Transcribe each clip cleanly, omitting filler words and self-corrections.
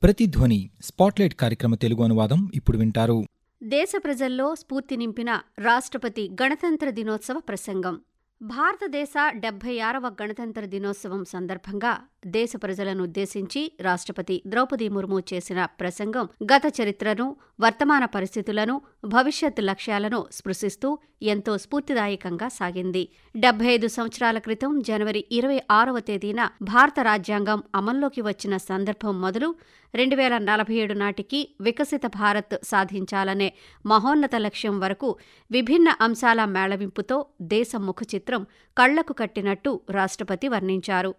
ప్రతిధ్వని spotlight కార్యక్రమ తెలుగు అనువాదం ఇప్పుడు వింటారు. దేశ ప్రజల్లో స్ఫూర్తి నింపిన రాష్ట్రపతి గణతంత్ర దినోత్సవ ప్రసంగం. భారతదేశ 76వ గణతంత్ర దినోత్సవం సందర్భంగా దేశ ప్రజలను ఉద్దేశించి రాష్ట్రపతి ద్రౌపది ముర్ము చేసిన ప్రసంగం గత చరిత్రను, వర్తమాన పరిస్థితులను, భవిష్యత్ లక్ష్యాలను స్పృశిస్తూ ఎంతో స్ఫూర్తిదాయకంగా సాగింది. 75 సంవత్సరాల క్రితం జనవరి 26వ తేదీన భారత రాజ్యాంగం అమల్లోకి వచ్చిన సందర్భం మొదలు 2047 నాటికి వికసిత భారత్ సాధించాలనే మహోన్నత లక్ష్యం వరకు విభిన్న అంశాల మేళవింపుతో దేశ ముఖచిత్రం కళ్లకు కట్టినట్టు రాష్ట్రపతి వర్ణించారు.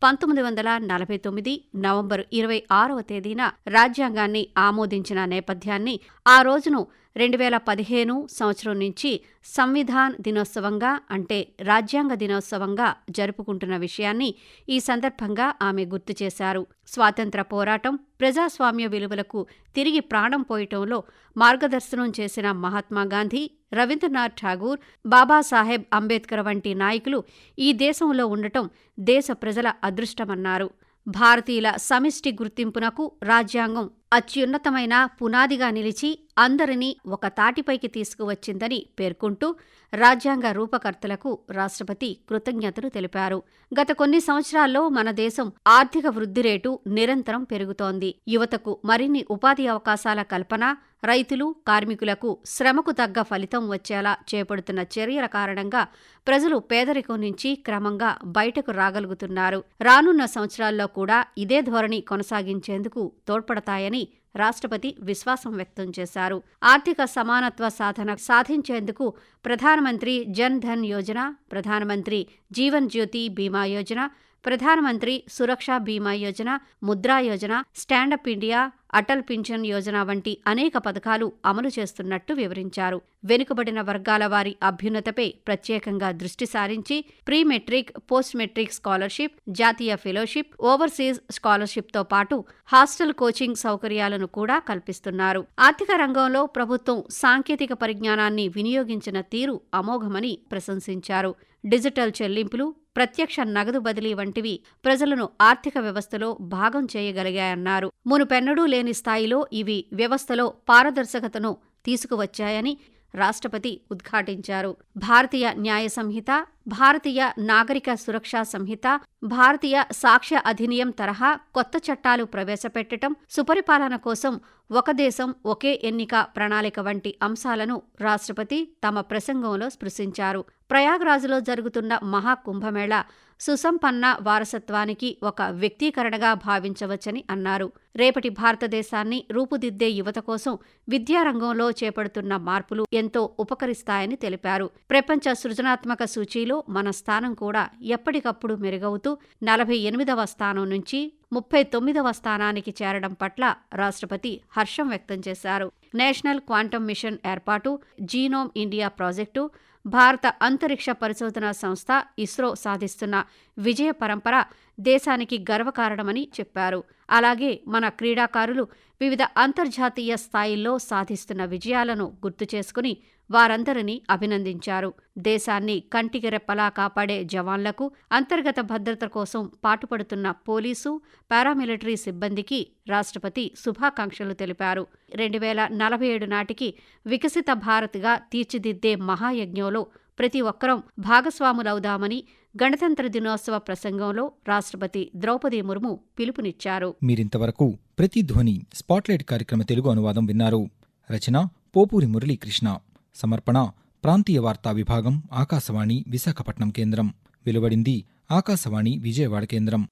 1949 నవంబర్ 26వ తేదీన రాజ్యాంగాన్ని ఆమోదించిన నేపథ్యాన్ని, ఆ రోజును 2015 సంవత్సరం నుంచి సంవిధాన్ దినోత్సవంగా అంటే రాజ్యాంగ దినోత్సవంగా జరుపుకుంటున్న విషయాన్ని ఈ సందర్భంగా ఆమె గుర్తు చేశారు. స్వాతంత్ర పోరాటం, ప్రజాస్వామ్య విలువలకు తిరిగి ప్రాణం పోయటంలో మార్గదర్శనం చేసిన మహాత్మాగాంధీ, రవీంద్రనాథ్ ఠాగూర్, బాబాసాహెబ్ అంబేద్కర్ వంటి నాయకులు ఈ దేశంలో ఉండటం దేశ ప్రజల అదృష్టమన్నారు. భారతీయుల సమిష్టి గుర్తింపునకు రాజ్యాంగం అత్యున్నతమైన పునాదిగా నిలిచి అందరినీ ఒక తాటిపైకి తీసుకువచ్చిందని పేర్కొంటూ రాజ్యాంగ రూపకర్తలకు రాష్ట్రపతి కృతజ్ఞతలు తెలిపారు. గత కొన్ని సంవత్సరాల్లో మన దేశం ఆర్థిక వృద్ధి రేటు నిరంతరం పెరుగుతోంది. యువతకు మరిన్ని ఉపాధి అవకాశాల కల్పన, రైతులు, కార్మికులకు శ్రమకు తగ్గ ఫలితం వచ్చేలా చేపడుతున్న చర్యల కారణంగా ప్రజలు పేదరికం నుంచి క్రమంగా బయటకు రాగలుగుతున్నారు. రానున్న సంవత్సరాల్లో కూడా ఇదే ధోరణి కొనసాగించేందుకు తోడ్పడతాయని రాష్ట్రపతి విశ్వాసం వ్యక్తం చేశారు. ఆర్థిక సమానత్వ సాధన సాధించేందుకు ప్రధానమంత్రి జన్ ధన్ యోజన, ప్రధానమంత్రి జీవన్ జ్యోతి బీమా Yojana, Pradhanmantri Suraksha Bima Yojana, Mudra Yojana, stand up India, Atal pension Yojana వంటి అనేక పథకాలు అమలు చేస్తున్నట్టు వివరించారు. వెనుకబడిన వర్గాల వారి అభ్యున్నతపై ప్రత్యేకంగా దృష్టి సారించి pre matric, post matric scholarship, జాతీయ ఫెలోషిప్, ఓవర్సీస్ స్కాలర్షిప్తో పాటు హాస్టల్ కోచింగ్ సౌకర్యాలను కూడా కల్పిస్తున్నారు. ఆర్థిక రంగంలో ప్రభుత్వం సాంకేతిక పరిజ్ఞానాన్ని వినియోగించిన తీరు అమోఘమని ప్రశంసించారు. డిజిటల్ చెల్లింపులు, ప్రత్యక్ష నగదు బదిలీ వంటివి ప్రజలను ఆర్థిక వ్యవస్థలో భాగం చేయగలిగాయన్నారు. మునుపెన్నడూ లేని స్థాయిలో ఇవి వ్యవస్థలో పారదర్శకతను తీసుకువచ్చాయని రాష్ట్రపతి ఉద్ఘాటించారు. భారతీయ న్యాయ సంహిత, భారతీయ నాగరిక సురక్షా సంహిత, భారతీయ సాక్ష్య అధినియం తరహా కొత్త చట్టాలు ప్రవేశపెట్టడం, సుపరిపాలన కోసం ఒక దేశం ఒకే ఎన్నిక ప్రణాళిక వంటి అంశాలను రాష్ట్రపతి తమ ప్రసంగంలో స్పృశించారు. ప్రయాగ్రాజ్లో జరుగుతున్న మహాకుంభమేళా సుసంపన్న వారసత్వానికి ఒక వ్యక్తీకరణగా భావించవచ్చని అన్నారు. రేపటి భారతదేశాన్ని రూపుదిద్దే యువత కోసం విద్యారంగంలో చేపడుతున్న మార్పులు ఎంతో ఉపకరిస్తాయని తెలిపారు. ప్రపంచ సృజనాత్మక సూచీలో మన స్థానం కూడా ఎప్పటికప్పుడు మెరుగవుతూ 48వ స్థానం నుంచి 39వ స్థానానికి చేరడం పట్ల రాష్ట్రపతి హర్షం వ్యక్తం చేశారు. నేషనల్ క్వాంటమ్ మిషన్ ఏర్పాటు, జీనోమ్ ఇండియా ప్రాజెక్టు, భారత అంతరిక్ష పరిశోధనా సంస్థ ఇస్రో సాధిస్తున్న విజయ పరంపర దేశానికి గర్వకారణమని చెప్పారు. అలాగే మన క్రీడాకారులు వివిధ అంతర్జాతీయ స్థాయిల్లో సాధిస్తున్న విజయాలను గుర్తు చేసుకుని వారందరినీ అభినందించారు. దేశాన్ని కంటికి రెప్పలా కాపాడే జవాన్లకు, అంతర్గత భద్రత కోసం పాటుపడుతున్న పోలీసు, పారామిలిటరీ సిబ్బందికి రాష్ట్రపతి శుభాకాంక్షలు తెలిపారు. 2047 నాటికి వికసిత భారత్గా తీర్చిదిద్దే మహాయజ్ఞంలో ప్రతి ఒక్కరం భాగస్వాములవుదామని గణతంత్ర దినోత్సవ ప్రసంగంలో రాష్ట్రపతి ద్రౌపది ముర్ము పిలుపునిచ్చారు. మీరింతవరకు ప్రతిధ్వని స్పాట్లైట్ కార్యక్రమ తెలుగు అనువాదం విన్నారు. రచన పోపూరి మురళీకృష్ణ. సమర్పణ ప్రాంతీయ వార్తా విభాగం, ఆకాశవాణి విశాఖపట్నం కేంద్రం. వెలువడింది ఆకాశవాణి విజయవాడ కేంద్రం.